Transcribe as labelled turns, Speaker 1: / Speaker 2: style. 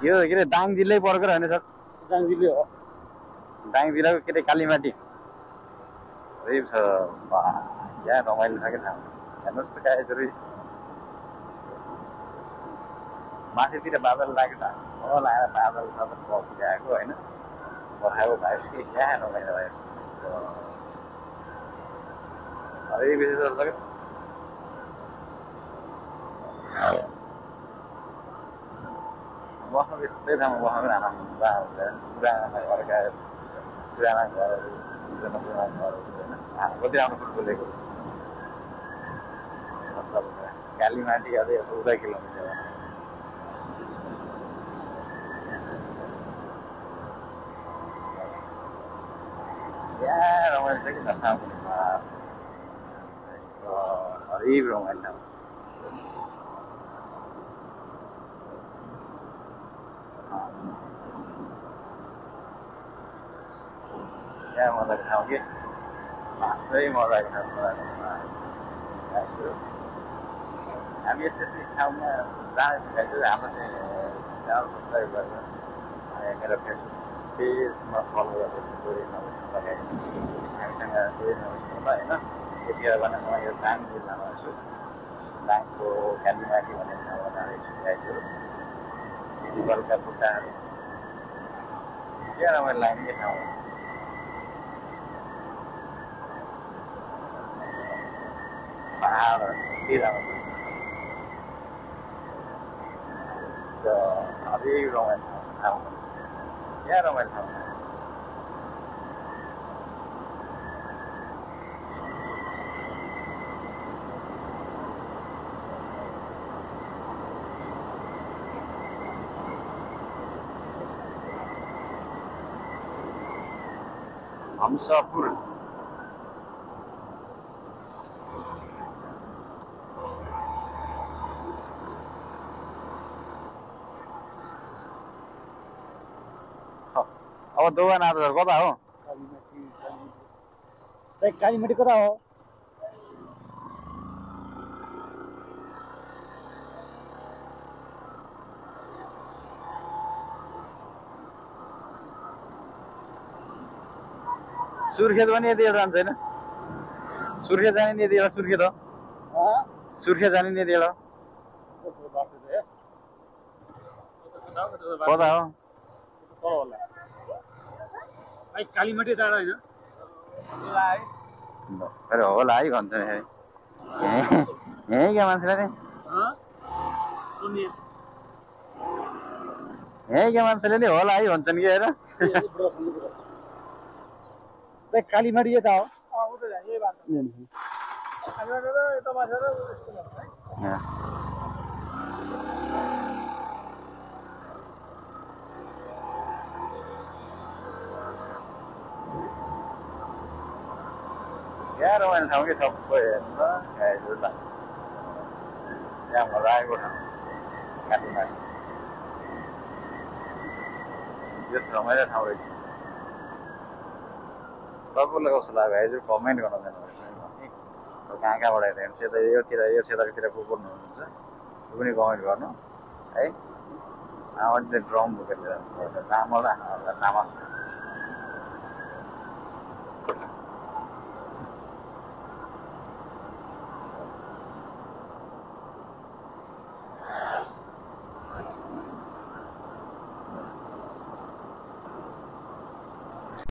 Speaker 1: यो के अरे दाङ जिल्लै पर्को होइन सर?
Speaker 2: दाङ जिल्ला हो।
Speaker 1: दाङ जिल्लाको के अरे कालीमाटी रेप छ। यहाँ रमाइलो छ क्या ठाउँ। हेर्नुहोस् त क्या यसरी माथितिर बादल लागेको छ। लगाएर बादल सबै बसिरहेको होइन, बर्खाको भाइस के यहाँ रमाइलो भाइस अरे बेसी जस्तो छ क्या। बस्नु त्यस्तै ठाउँमा बस्नु पनि आनन्द आउँछ। पुराना घरका पुराना घरहरू जनपुराना घरहरू होइन कति राम्रो बोलेको मतलब कालीमाटी अझै 14 किलोमिटर यहाँ रमाइलो छ कि ठाउँ पनि हरिब रमाइलो ठाउँ। यहाँ मजाको ठाउँ कि खासै मजाको ठाउँ हामी यस्तो ठाउँमा जाने खाइदियो। हाम्रो चाहिँ च्यानल सब्सक्राइब गरेर मेरो फेसबुक पेजमा फलो गरेर जोडी नमस्कार हामीसँग जोडी नमस्कार होइन। यतिखेर भने म यो दाङ जिल्लामा छु। दाङको कालीमाटी भन्ने ठाउँमा जाँदैछु गाइजहरू। बेलुका खुट्टाहरू के रमाइलो लाग्ने यो ठाउँमा। पहाडहरू के रमाइलो अझै रमाइलो ठाउँ यहाँ रमाइलो ठाउँ। हम्सपुर अब दोकान आज कता हो?
Speaker 2: कालीमाटी कता हो?
Speaker 1: सुर्खेत पनि यति जान्छ होइन? सुर्खेत जाने नि यति बेला सुर्खेत हो? सुर्खेत जाने नि यति बेला कता हो?
Speaker 2: कालीमाटी टाढा होइन
Speaker 1: अरे होला है भन्छ नि यहीँ क्या मान्छेलाई नि यहीँका मान्छेले नि होला है भन्छन् कि होइन?
Speaker 2: कालीमाटी यता हो।
Speaker 1: यहाँ रमाइलो ठाउँ कि सबै हेर्नु गाइजहरूलाई। यहाँ मजा आएको ठाउँ कालीमाटी। यस रमाइलो ठाउँ रहेछ। तपाईँलाई कस्तो लाग्यो गाइजहरू कमेन्ट गर्न जानुहोस् कहाँ कहाँबाट हेर्नुहुन्छ। यता यो क्षेत्रतिर को बोल्नु हुनुहुन्छ त्यो पनि कमेन्ट गर्नु है। आमाले चाहिँ ड्रम बोकेर लिएर चामल चामल